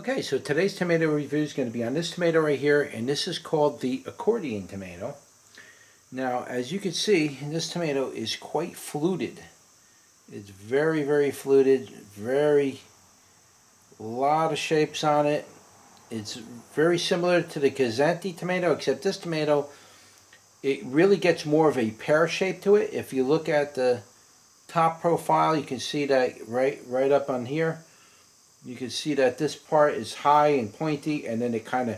Okay, so today's tomato review is going to be on this tomato right here, and this is called the Accordion Tomato. Now, as you can see, this tomato is quite fluted. It's very, very fluted, a lot of shapes on it. It's very similar to the Gazenti tomato, except this tomato, it really gets more of a pear shape to it. If you look at the top profile, you can see that right up on here. You can see that this part is high and pointy, and then it kind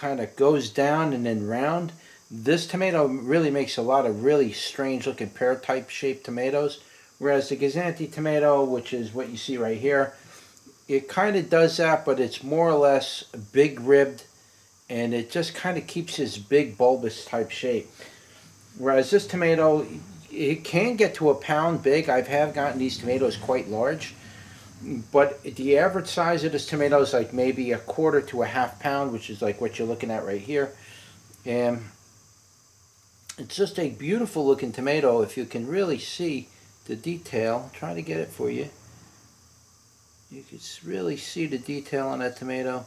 of goes down and then round. This tomato really makes a lot of really strange looking pear type shaped tomatoes, whereas the Gazenti tomato, which is what you see right here, it kind of does that, but it's more or less big ribbed, and it just kind of keeps this big bulbous type shape. Whereas this tomato, it can get to a pound big. I have gotten these tomatoes quite large. But the average size of this tomato is like maybe a quarter to a half pound, which is like what you're looking at right here. And it's just a beautiful looking tomato. If you can really see the detail, I'll try to get it for you. You can really see the detail on that tomato.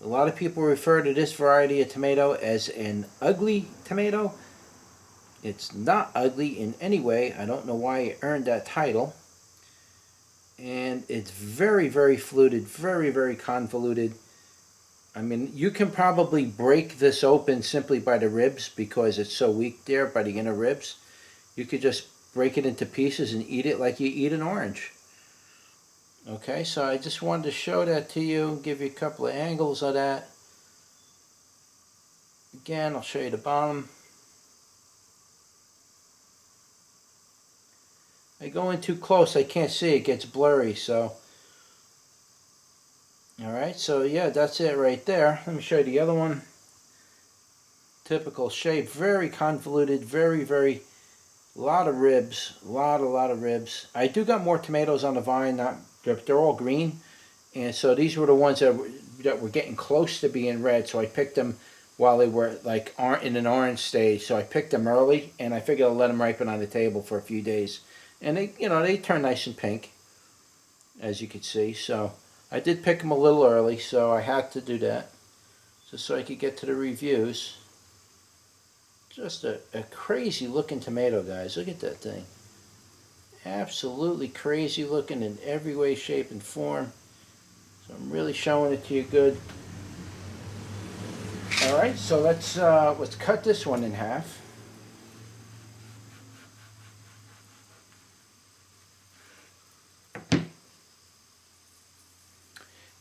A lot of people refer to this variety of tomato as an ugly tomato. It's not ugly in any way. I don't know why it earned that title. And it's very, very fluted, very convoluted. I mean, you can probably break this open simply by the ribs because it's so weak there by the inner ribs. You could just break it into pieces and eat it like you eat an orange. Okay, so I just wanted to show that to you, give you a couple of angles of that. Again, I'll show you the bottom. I go in too close, I can't see, it gets blurry, so. Alright, so yeah, that's it right there. Let me show you the other one. Typical shape, very convoluted, very, lot of ribs, lot of ribs. I do got more tomatoes on the vine, they're all green, and so these were the ones that were getting close to being red, so I picked them while they were like in an orange stage, so I picked them early, and I figured I'll let them ripen on the table for a few days. And they turn nice and pink, as you can see. So I did pick them a little early, so I had to do that, just so I could get to the reviews. Just a crazy looking tomato, guys. Look at that thing. Absolutely crazy looking in every way, shape, and form. So I'm really showing it to you good. All right, so let's cut this one in half.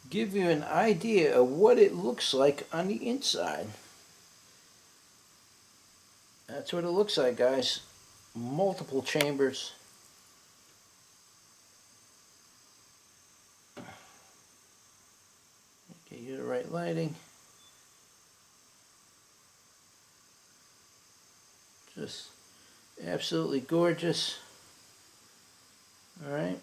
Give you an idea of what it looks like on the inside. That's what it looks like, guys. Multiple chambers. Get you the right lighting. Just absolutely gorgeous. All right.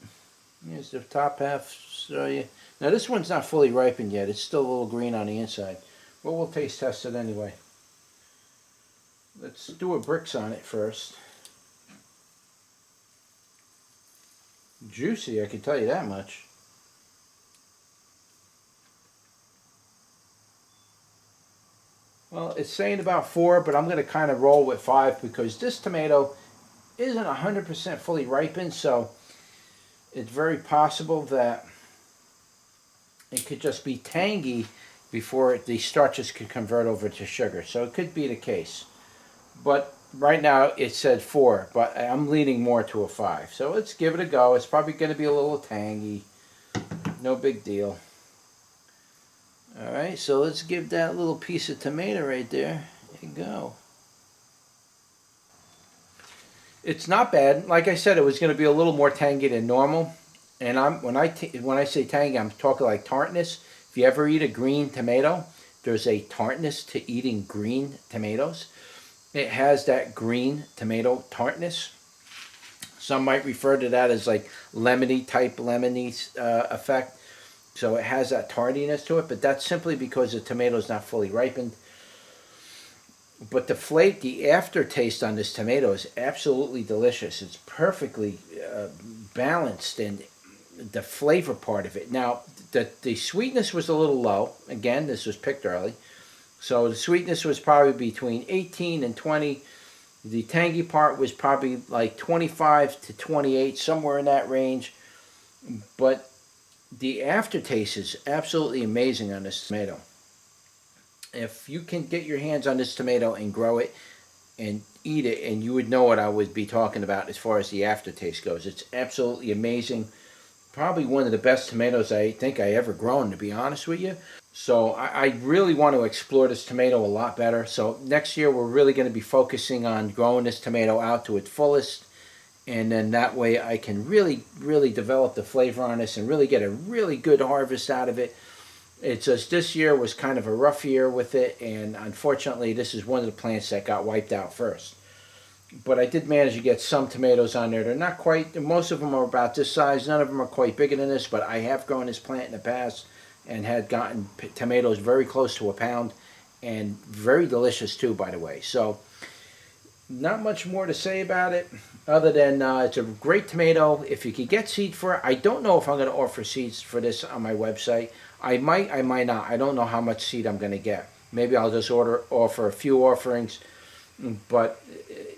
Here's the top half, show you. Now this one's not fully ripened yet. It's still a little green on the inside. But we'll taste test it anyway. Let's do a bricks on it first. Juicy, I can tell you that much. Well, it's saying about 4, but I'm going to kind of roll with 5 because this tomato isn't 100% fully ripened, so it's very possible that it could just be tangy before the starches could convert over to sugar. So it could be the case. But right now it said 4, but I'm leaning more to a 5. So let's give it a go. It's probably going to be a little tangy. No big deal. Alright, so let's give that little piece of tomato right there a go. It's not bad. Like I said, it was going to be a little more tangy than normal. And when I say tangy, I'm talking like tartness. If you ever eat a green tomato, there's a tartness to eating green tomatoes. It has that green tomato tartness. Some might refer to that as like lemony effect. So it has that tardiness to it, but that's simply because the tomato is not fully ripened. But the aftertaste on this tomato is absolutely delicious. It's perfectly balanced, and the flavor part of it. Now, that the sweetness was a little low. Again, this was picked early. So the sweetness was probably between 18 and 20. The tangy part was probably like 25 to 28, somewhere in that range. But the aftertaste is absolutely amazing on this tomato. If you can get your hands on this tomato and grow it and eat it, and you would know what I would be talking about as far as the aftertaste goes. It's absolutely amazing. Probably one of the best tomatoes I think I ever grown, to be honest with you. So I really want to explore this tomato a lot better. So next year we're really going to be focusing on growing this tomato out to its fullest. And then that way I can really, really develop the flavor on this and really get a really good harvest out of it. It's just this year was kind of a rough year with it, and unfortunately this is one of the plants that got wiped out first. But I did manage to get some tomatoes on there. They're not quite, most of them are about this size. None of them are quite bigger than this, but I have grown this plant in the past and had gotten tomatoes very close to a pound, and very delicious too, by the way. So not much more to say about it other than it's a great tomato. If you could get seed for it, I don't know if I'm going to offer seeds for this on my website. I might not. I don't know how much seed I'm going to get. Maybe I'll just offer a few offerings. But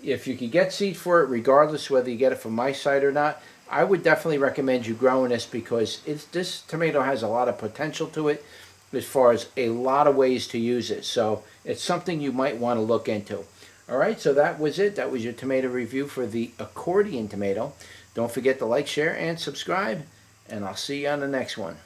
if you can get seed for it, regardless whether you get it from my site or not, I would definitely recommend you growing this, because this tomato has a lot of potential to it as far as a lot of ways to use it. So it's something you might want to look into. All right, so that was it. That was your tomato review for the accordion tomato. Don't forget to like, share, and subscribe, and I'll see you on the next one.